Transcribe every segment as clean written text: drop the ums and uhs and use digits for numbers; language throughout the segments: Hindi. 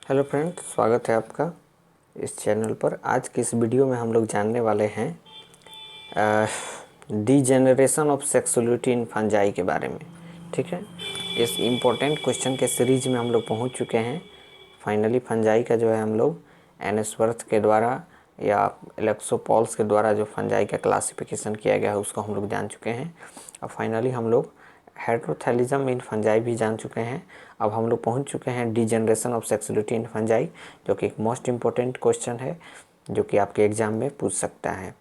हेलो फ्रेंड्स, स्वागत है आपका इस चैनल पर। आज की इस वीडियो में हम लोग जानने वाले हैं degeneration of sexuality in fungi के बारे में। ठीक है, इस इम्पोर्टेंट क्वेश्चन के सीरीज में हम लोग पहुंच चुके हैं। फाइनली फंजाई का जो है हम लोग एनएसवर्थ के द्वारा या एलेक्सोपॉल्स के द्वारा जो फंजाई का क्लासिफिकेशन किया गया है उसको हम लोग जान चुके हैं। अब फाइनली हम लोग हेटेरोथैलिज्म इन फंजाई भी जान चुके हैं। अब हम लोग पहुंच चुके हैं degeneration of sexuality in fungi, जो कि एक मोस्ट इम्पोर्टेंट क्वेश्चन है जो कि आपके एग्जाम में पूछ सकता है।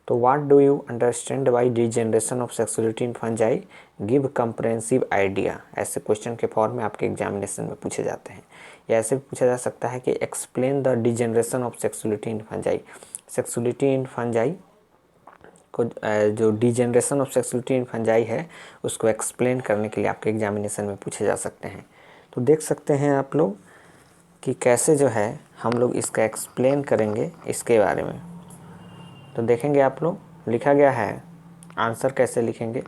तो what do you understand by degeneration of sexuality in fungi, give comprehensive idea. ऐसे क्वेश्चन के फॉर्म में आपके एग्जामिनेशन में पूछे जाते हैं। या ऐसे भी पूछा जा सकता है कि explain the degeneration of sexuality in fungi. Sexuality in fungi को जो degeneration of sexuality in fungi है उसको एक्सप्लेन करने के लिए आपके एग्जामिनेशन में पूछे जा सकते हैं। तो देख सकते हैं आप लोग कि कैसे जो है हम लोग इसका एक्सप्लेन करेंगे इसके बारे में। तो देखेंगे आप लोग, लिखा गया है, आंसर कैसे लिखेंगे।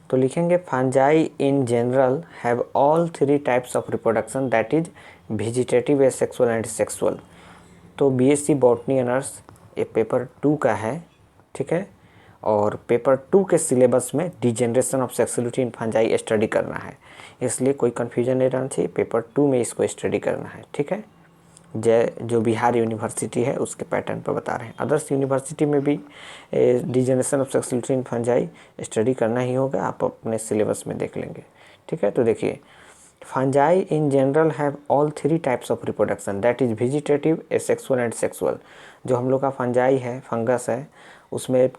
तो लिखेंगे fungi in general have all 3 types of reproduction, that is vegetative, asexual and sexual. तो बीएससी बॉटनी ऑनर्स ये पेपर 2 का है। ठीक है, और पेपर 2 के सिलेबस में degeneration of sexuality in fungi study करना है, इसलिए कोई कन्फ्यूजन नहीं रहना चाहिए। पेपर 2 में इसको स्टडी करना है। ठीक है, जो बिहार यूनिवर्सिटी है उसके पैटर्न पर बता रहे हैं। अदर्स यूनिवर्सिटी में भी degeneration of sexuality in fungi study करना ही होगा, आप अपने सिलेबस में देख लेंगे। ठीक है, तो देखिए fungi in general have all 3 types of reproduction, that is vegetative, asexual and sexual. जो हम लोग का फंजाई है, फंगस है, उसमें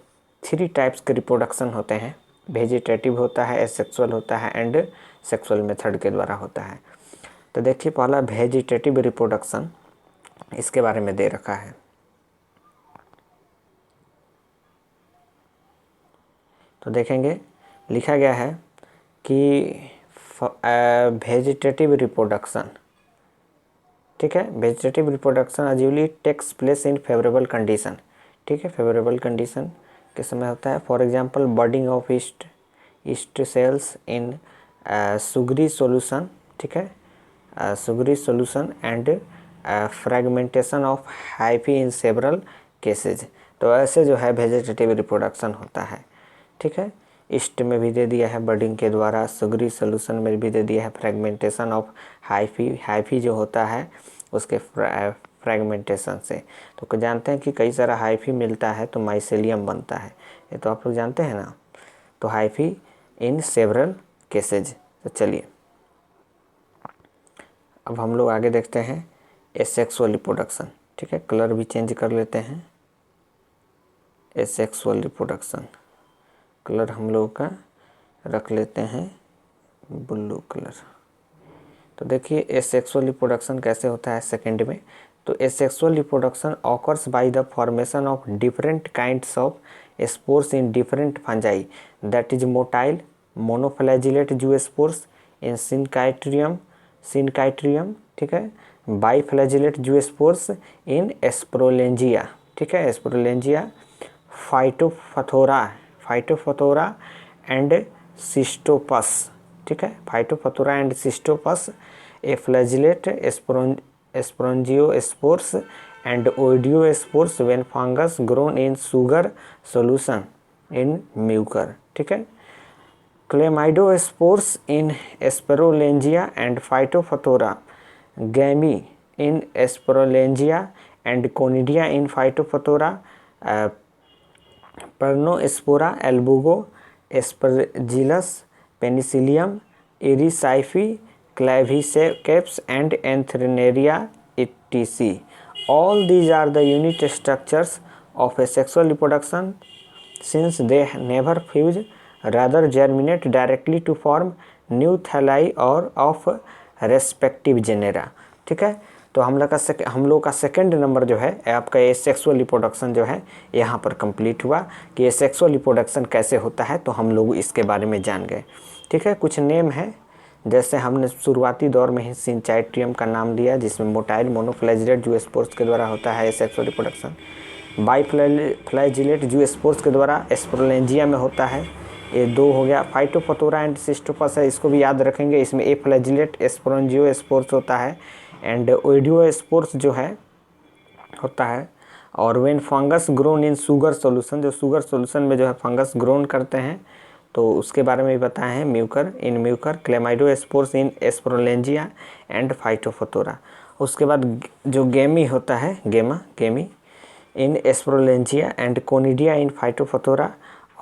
3 टाइप्स के रिप्रोडक्शन होते हैं। वेजिटेटिव होता है, एसेक्सुअल होता है एंड सेक्सुअल मेथड के द्वारा होता है। तो देखिए पहला वेजिटेटिव रिप्रोडक्शन, इसके बारे में दे रखा है। तो देखेंगे लिखा गया है कि वेजिटेटिव रिप्रोडक्शन, ठीक है, वेजिटेटिव रिप्रोडक्शन अज्यूली takes place in favourable condition. ठीक है, फेवरेबल कंडीशन के समय होता है। For example budding of yeast cells in sugary solution. ठीक है, sugary solution and fragmentation of hyphae in several cases. तो ऐसे जो है वेजिटेटिव रिप्रोडक्शन होता है। ठीक है, ईस्ट में भी दे दिया है बडिंग के द्वारा, सुगरी सॉल्यूशन में भी दे दिया है फ्रेगमेंटेशन ऑफ हाइफी जो होता है उसके फ्रेगमेंटेशन से। तो जानते हैं कि कई सारा हाइफी मिलता है तो माइसेलियम बनता है, ये तो आप लोग जानते हैं ना। तो हाइफी इन सेवरल केसेज। तो चलिए अब हम लोग आगे देखते हैं एसेक्सुअल रिप्रोडक्शन। ठीक है, कलर भी चेंज कर लेते हैं। एसेक्सुअल रिप्रोडक्शन कलर हम लोग का रख लेते हैं ब्लू कलर। तो देखिए एसेक्सुअल रिप्रोडक्शन कैसे होता है सेकंड में। तो asexual reproduction occurs by the formation of different kinds of spores in different fungi, that is motile, monoflagellate zoospores in Synchytrium. ठीक है, बाइफ्लैजिलेट जूस्पोर्स इन एस्प्रोलेंजिया। ठीक है, एस्प्रोलेंजिया, फाइटोफथोरा एंड सिस्टोपस। ठीक है, Phytophthora and Cystopus, aflagellate sporangiospores and oidiospores when fungus grown in sugar solution in Mucor. ठीक है, chlamydospores in Saprolegnia and Phytophthora gemmae in Saprolegnia and conidia in Phytophthora, Peronospora Albugo, Aspergillus, Penicillium, Erysiphe, Claviceps and Alternaria etc. All these are the unit structures of a sexual reproduction since they never fuse, rather germinate directly to form new thalli or of respective genera. ठीक है, तो हम लोग का सेकंड नंबर जो है आपका ये सेक्सुअल रिप्रोडक्शन जो है यहाँ पर कंप्लीट हुआ कि ये सेक्सुअल रिप्रोडक्शन कैसे होता है, तो हम लोग इसके बारे में जान गए। ठीक है, कुछ नेम है, जैसे हमने शुरुआती दौर में ही सिनकाइट्रियम का नाम दिया जिसमें मोटाइल, मोनोफ्लैजिलेट जूस्पोर्स के द्वारा होता है सेक्सुअल रिप्रोडक्शन। बाइफ्लैजिलेट जूस्पोर्स के द्वारा एस्प्रोलेंजिया में होता है। ये 2 हो गया। फाइटोफथोरा एंड सिस्टोपस है, इसको भी याद रखेंगे। इसमें ए फ्लैजिलेट एस्प्रोंजियोस्पोर्स होता है, एंड ओइडियोस्पोर्स जो है होता है। और when fungus grown in sugar solution, जो शुगर सॉल्यूशन में जो है फंगस ग्रोन करते हैं तो उसके बारे में भी बताए हैं। Mucor chlamydospores in Saprolegnia and Phytophthora. उसके बाद जो गेमी होता है, gemmae in Saprolegnia and conidia in Phytophthora.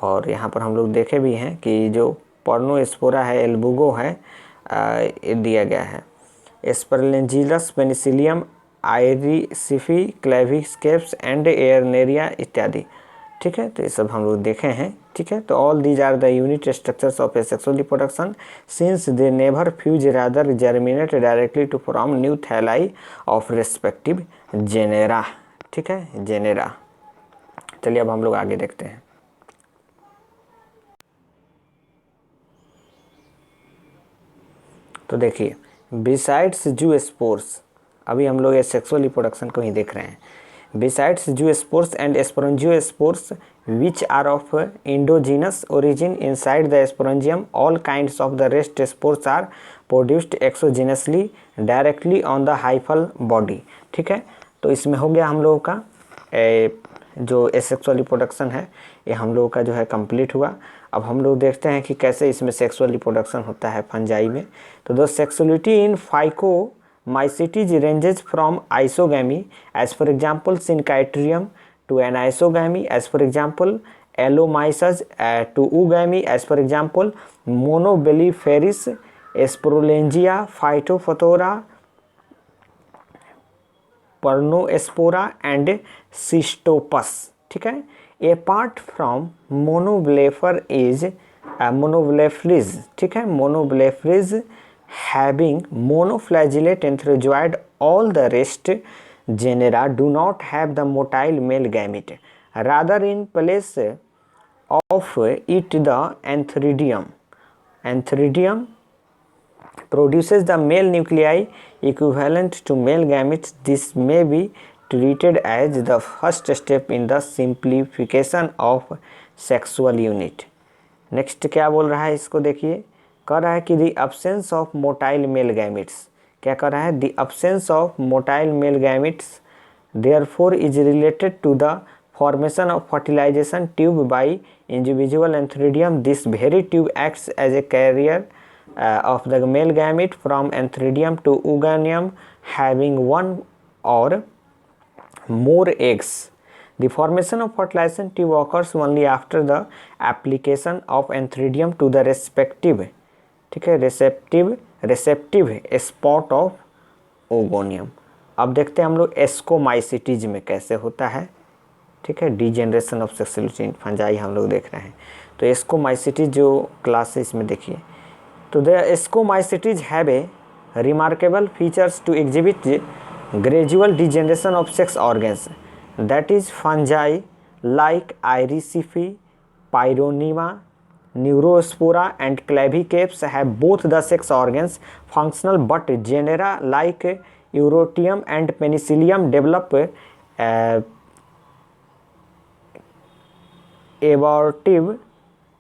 और यहाँ पर हम लोग देखे भी हैं कि जो पर्नोस्पोरा है, एल्बुगो है, दिया गया है। एस्परलेंजिलस पेनिसिलियम आयरिसिफी क्लेविस्केप्स एंड एयरनेरिया इत्यादि। ठीक है, तो ये सब हम लोग देखे हैं। ठीक है, तो all these are the unit structures of asexual reproduction since they never fuse rather germinate directly to form new thalli of respective genera. ठीक है, जेनेरा। चलिए अब हम लोग आगे देखते हैं। तो देखिए, बिसाइड्स जूस्पोर्स, अभी हम लोग ये सेक्सुअल रिप्रोडक्शन को ही देख रहे हैं। Besides zoospores and sporangiospores which are of endogenous origin inside the sporangium, all kinds of the rest spores are produced exogenously directly on the hyphal body। ठीक है, तो इसमें हो गया हम लोगों का जो एसेक्सुअल रिप्रोडक्शन है ये हम लोगों का जो है कंप्लीट हुआ। अब हम लोग देखते हैं कि कैसे इसमें सेक्सुअल रिप्रोडक्शन होता है फंजाई में। तो the sexuality in Phycomycetes ranges from isogamy as for example Synchytrium to anisogamy as for example Allomyces, to oogamy as for example Monobelliferis, Sporangia, Phytophthora, Pernospora and Cystopus। ठीक है, apart from Monoblepher is Monoblepharis। ठीक है, Monoblepharis having monoflagellate antherozoid, all the rest genera do not have the motile male gamete, rather in place of it the antheridium produces the male nuclei equivalent to male gametes. This may be treated as the first step in the simplification of sexual unit। Next क्या बोल रहा है, इसको देखिए। कह रहा है कि the absence of motile male gametes, क्या कर रहा है, the absence of motile male gametes therefore is related to the formation of fertilization tube by individual antheridium। This very tube acts as a carrier of the male gamete from antheridium to ooganium having one or more eggs। The formation of fertilization tube occurs only after the application of antheridium to the respective, ठीक है, receptive spot of ओगोनियम। अब देखते हैं हम लोग एस्कोमाइसिटीज में कैसे होता है। ठीक है, degeneration of sexuality in fungi हम लोग देख रहे हैं। तो एस्कोमाइसिटीज जो क्लास है इसमें देखिए, तो the Ascomycetes have a remarkable features to exhibit gradual degeneration of sex organs, that is fungi like Erysiphe, Pyronema, Neurospora and clavicaps have both the sex organs functional, but genera like Eurotium and Penicillium develop abortive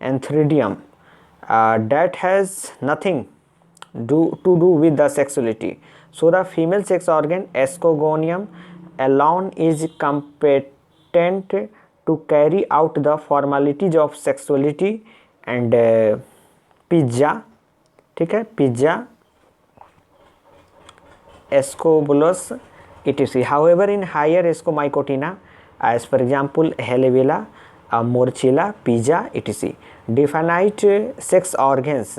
antheridium that has nothing to do with the sexuality. So the female sex organ escogonium alone is competent to carry out the formalities of sexuality and pizza. ठीक है, pizza एस्कोबुलस etc. However, in higher escomycotina as for example Helivilla, Morchilla, Pija etc. definite sex organs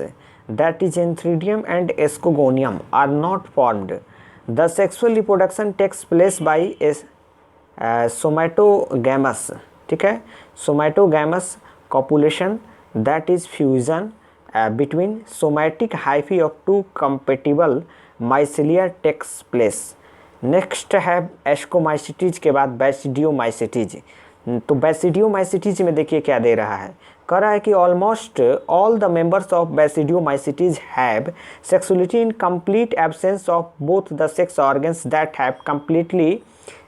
that is antheridium and escogonium are not formed. The sexual reproduction takes place by somatogamous। ठीक है, somatogamous copulation, that is fusion between somatic hyphae of two compatible mycelia takes place। Next है एस्कोमाइसिटीज के बाद बैसिडियोमाइसिटीज। तो बैसिडियोमाइसिटीज में देखिए क्या दे रहा है, कह रहा है कि almost all the members of basidiomycetes have sexuality in complete absence of both the sex organs that have completely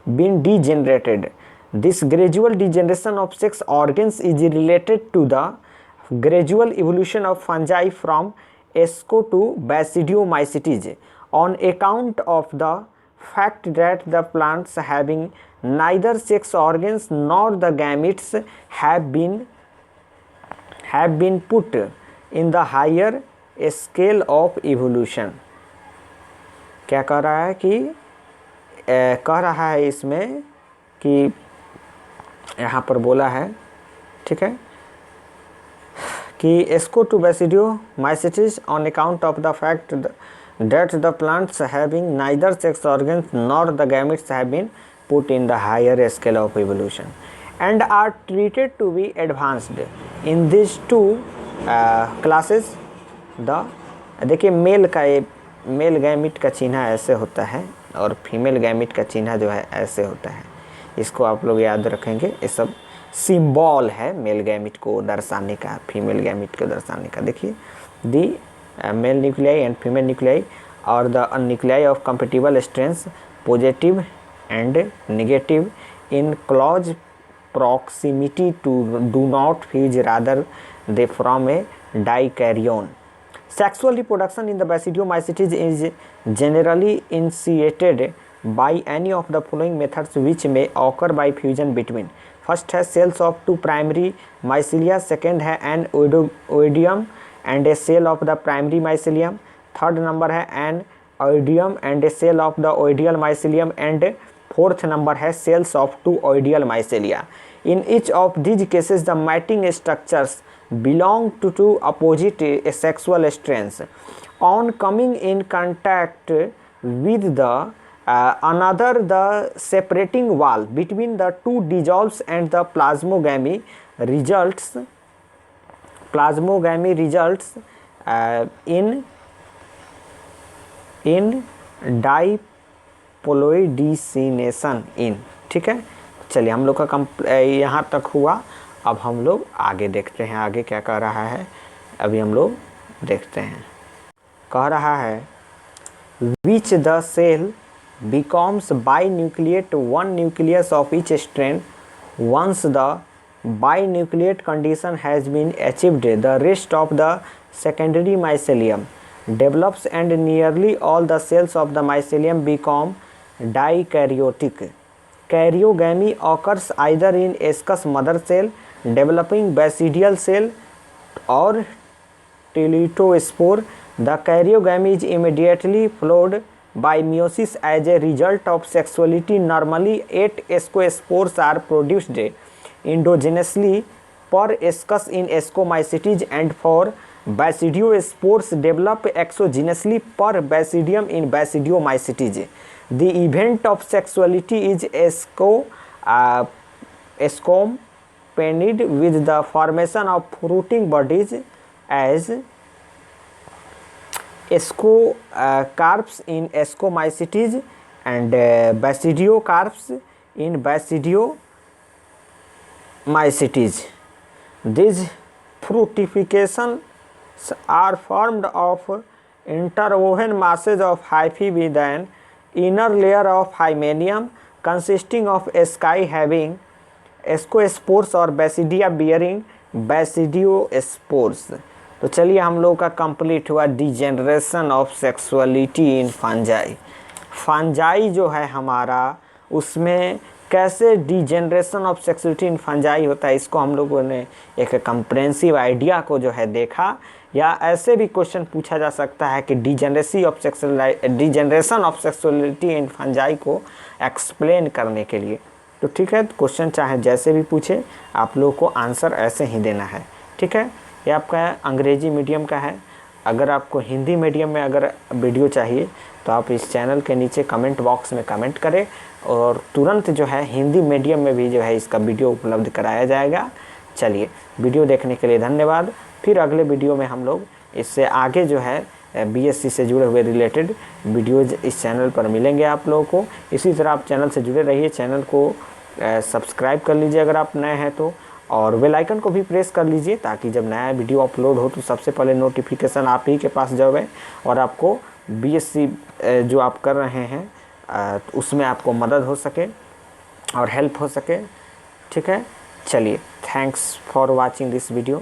been degenerated. This gradual degeneration of sex organs is related to the gradual evolution of fungi from Esco to Basidiomycetes। on account of the fact that the plants having neither sex organs nor the gametes have been put in the higher scale of evolution। क्या कह रहा है कि कह रहा है इसमें कि यहाँ पर बोला है, ठीक है, कि Ascotobasidiomycetes on account of the fact that the plants having neither sex organs nor the gametes have been put in the higher scale of evolution and are treated to be advanced in these two classes। देखिए मेल गैमिट का चिन्ह ऐसे होता है और फीमेल गैमिट का चिन्ह जो है ऐसे होता है। इसको आप लोग याद रखेंगे, ये सब सिंबल है मेल गैमिट को दर्शाने का, फीमेल गैमिट को दर्शाने का। देखिए the male nuclei and female nuclei और the nuclei of compatible strength positive and negative in close proximity to do not fuse, rather they form a dikaryon। Sexual reproduction in the Basidiomycetes is generally initiated by any of the following methods which may occur by fusion between। First है cells of two primary mycelia, second है an oidium and a cell of the primary mycelium, third number है an oidium and a cell of the oidial mycelium and fourth number है cells of two oidial mycelia. In each of these cases the mating structures belong to opposite sexual strands। On coming in contact with the another, the separating wall between the two dissolves and the plasmogamy results in diploidecination in। ठीक है, चलिए हम लोग का यहाँ तक हुआ। अब हम लोग आगे देखते हैं, आगे क्या कह रहा है अभी हम लोग देखते हैं। कह रहा है which the cell becomes binucleate one nucleus of each strand once the binucleate condition has been achieved, the rest of the secondary mycelium develops and nearly all the cells of the mycelium become dikaryotic। Karyogamy occurs either in ascus mother cell developing basidial cell or teletospore। The karyogamy is immediately followed by meiosis as a result of sexuality। Normally 8 ascospores are produced endogenously per ascus in Ascomycetes and 4 basidiospores develop exogenously per basidium in Basidiomycetes। The event of sexuality is accompanied with the formation of fruiting bodies as ascocarps in Ascomycetes and basidiocarps in Basidiomycetes। These fructifications are formed of interwoven masses of hyphae with an inner layer of hymenium consisting of asci having ascospores और basidia bearing basidiospores। तो चलिए हम लोग का कंप्लीट हुआ degeneration of sexuality in fungi. Fungi जो है हमारा, उसमें कैसे degeneration of sexuality in fungi होता है, इसको हम लोगों ने एक कंप्रेहेंसिव आइडिया को जो है देखा। या ऐसे भी क्वेश्चन पूछा जा सकता है कि degeneration of sexuality in fungi को एक्सप्लेन करने के लिए। तो ठीक है, क्वेश्चन चाहे जैसे भी पूछे आप लोगों को आंसर ऐसे ही देना है। ठीक है, ये आपका अंग्रेजी मीडियम का है। अगर आपको हिंदी मीडियम में अगर वीडियो चाहिए तो आप इस चैनल के नीचे कमेंट बॉक्स में कमेंट करें और तुरंत जो है हिंदी मीडियम में भी जो है इसका वीडियो उपलब्ध कराया जाएगा। चलिए, वीडियो देखने के लिए धन्यवाद। फिर अगले वीडियो में हम लोग इससे आगे जो है बीएससी से जुड़े हुए रिलेटेड वीडियोज़ इस चैनल पर मिलेंगे आप लोगों को। इसी तरह आप चैनल से जुड़े रहिए, चैनल को सब्सक्राइब कर लीजिए अगर आप नए हैं तो, और बेल आइकन को भी प्रेस कर लीजिए ताकि जब नया वीडियो अपलोड हो तो सबसे पहले नोटिफिकेशन आप ही के पास जाए और आपको बीएससी जो आप कर रहे हैं उसमें आपको मदद हो सके और हेल्प हो सके। ठीक है, चलिए, thanks for watching this video.